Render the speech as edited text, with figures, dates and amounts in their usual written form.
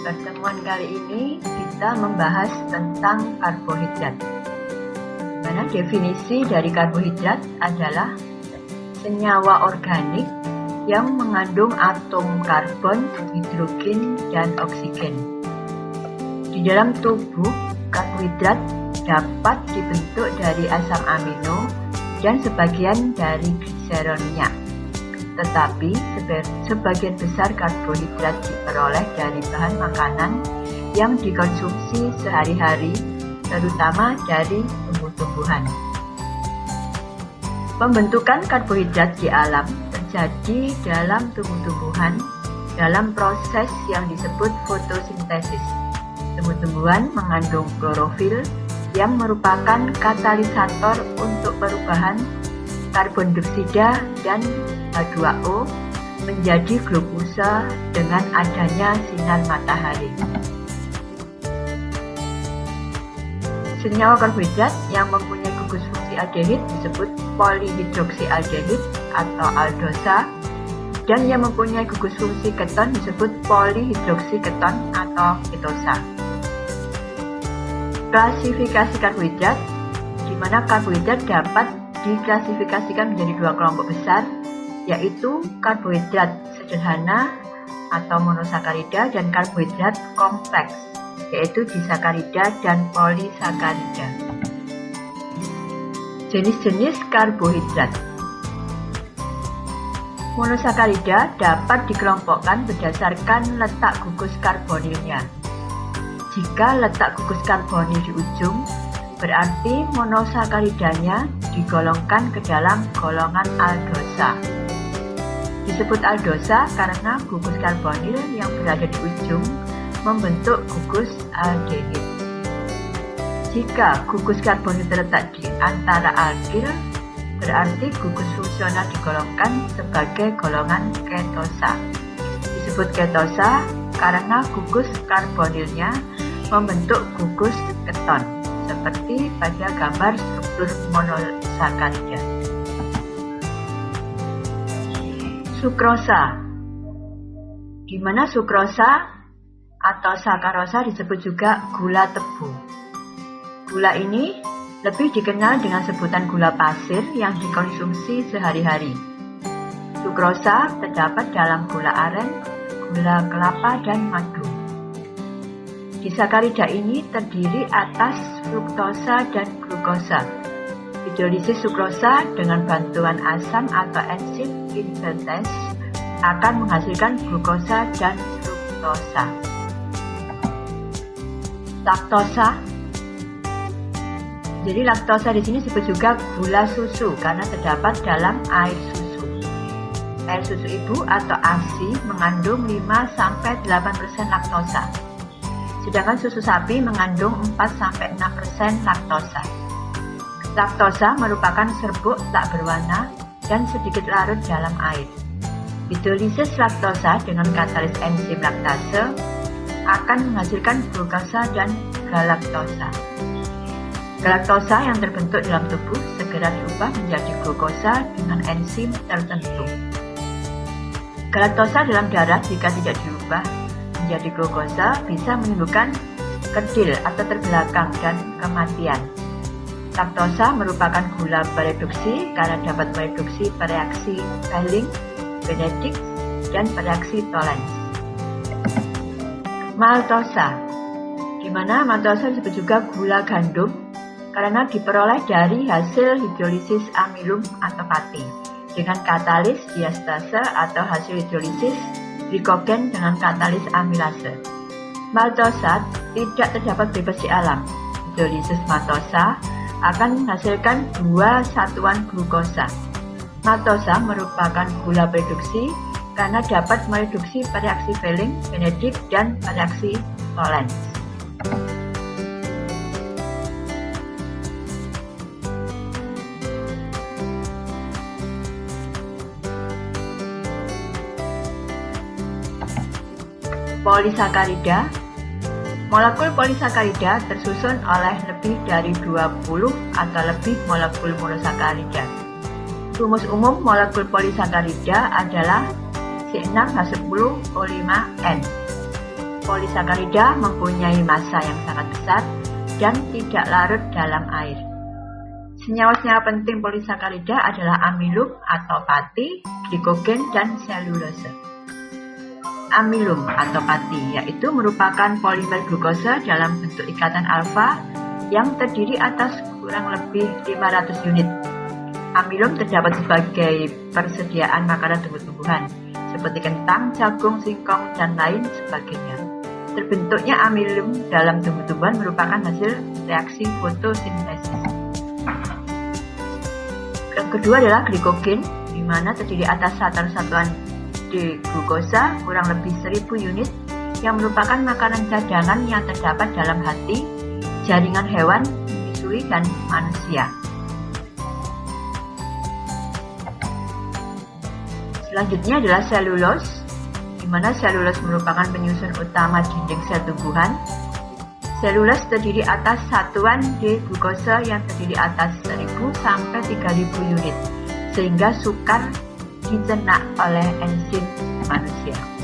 pertemuan kali ini kita membahas tentang karbohidrat. Karena definisi dari karbohidrat adalah senyawa organik yang mengandung atom karbon, hidrogen, dan oksigen. Di dalam tubuh, karbohidrat dapat dibentuk dari asam amino dan sebagian dari gliserolnya. Tetapi sebagian besar karbohidrat diperoleh dari bahan makanan yang dikonsumsi sehari-hari, terutama dari tumbuh-tumbuhan. Pembentukan karbohidrat di alam terjadi dalam tumbuh-tumbuhan dalam proses yang disebut fotosintesis. Tumbuh-tumbuhan mengandung klorofil yang merupakan katalisator untuk perubahan karbon dioksida dan H2O menjadi glukosa dengan adanya sinar matahari. Senyawa karbohidrat yang mempunyai gugus fungsi aldehid disebut polihidroksialdehid atau aldosa, dan yang mempunyai gugus fungsi keton disebut polihidroksiketon atau ketosa. Klasifikasi karbohidrat, di mana karbohidrat dapat diklasifikasikan menjadi dua kelompok besar, yaitu karbohidrat sederhana atau monosakarida dan karbohidrat kompleks, yaitu disakarida dan polisakarida. Jenis-jenis karbohidrat. Monosakarida dapat dikelompokkan berdasarkan letak gugus karbonilnya. Jika letak gugus karbonil di ujung, berarti monosakaridanya digolongkan ke dalam golongan aldosa. Disebut aldosa karena gugus karbonil yang berada di ujung membentuk gugus aldehid. Jika gugus karbonil terletak di antara alkil, berarti gugus fungsional digolongkan sebagai golongan ketosa. Disebut ketosa karena gugus karbonilnya membentuk gugus keton, seperti pada gambar struktur monosakarida. Sukrosa, di mana sukrosa atau sakarosa disebut juga gula tebu. Gula ini lebih dikenal dengan sebutan gula pasir yang dikonsumsi sehari-hari. Sukrosa terdapat dalam gula aren, gula kelapa, dan madu. Disakarida ini terdiri atas fruktosa dan glukosa. Hidrolisis sukrosa dengan bantuan asam atau enzim invertase akan menghasilkan glukosa dan fruktosa. Laktosa. Jadi laktosa di sini disebut juga gula susu karena terdapat dalam air susu. Air susu ibu atau ASI mengandung 5-8% laktosa. Sedangkan susu sapi mengandung 4-6% laktosa. Laktosa merupakan serbuk tak berwarna dan sedikit larut dalam air. Hidrolisis laktosa dengan katalis enzim laktase akan menghasilkan glukosa dan galaktosa. Galaktosa yang terbentuk dalam tubuh segera diubah menjadi glukosa dengan enzim tertentu. Galaktosa dalam darah jika tidak diubah menjadi glukosa bisa menimbulkan kerdil atau terbelakang dan kematian. Laktosa merupakan gula bereduksi karena dapat mereduksi bereaksi Fehling, Benedict, dan bereaksi Tollens. Maltosa, di mana maltosa disebut juga gula gandum karena diperoleh dari hasil hidrolisis amilum atau pati dengan katalis diastase atau hasil hidrolisis glikogen dengan katalis amilase. Maltosa tidak terdapat bebas di alam. Hidrolisis maltosa akan menghasilkan dua satuan glukosa. Maltosa merupakan gula reduksi karena dapat mereduksi bereaksi Fehling, Benedict, dan bereaksi Tollens. Polisakarida. Molekul polisakarida tersusun oleh lebih dari 20 atau lebih molekul monosakarida. Rumus umum molekul polisakarida adalah C6H10O5N. Polisakarida mempunyai massa yang sangat besar dan tidak larut dalam air. Senyawa-senyawa penting polisakarida adalah amilum atau pati, glikogen, dan selulose. Amilum atau pati yaitu merupakan polimer glukosa dalam bentuk ikatan alfa yang terdiri atas kurang lebih 500 unit. Amilum terdapat sebagai persediaan makanan tumbuh-tumbuhan seperti kentang, jagung, singkong, dan lain sebagainya. Terbentuknya amilum dalam tumbuh-tumbuhan merupakan hasil reaksi fotosintesis. Yang kedua adalah glikogen, di mana terdiri atas satuan D-glukosa kurang lebih 1000 unit yang merupakan makanan cadangan yang terdapat dalam hati, jaringan hewan, menyusui, dan manusia. Selanjutnya adalah selulos, di mana selulos merupakan penyusun utama dinding sel tumbuhan. Selulos terdiri atas satuan D-glukosa yang terdiri atas 1000 sampai 3000 unit, sehingga sukar dicerna oleh enzim manusia.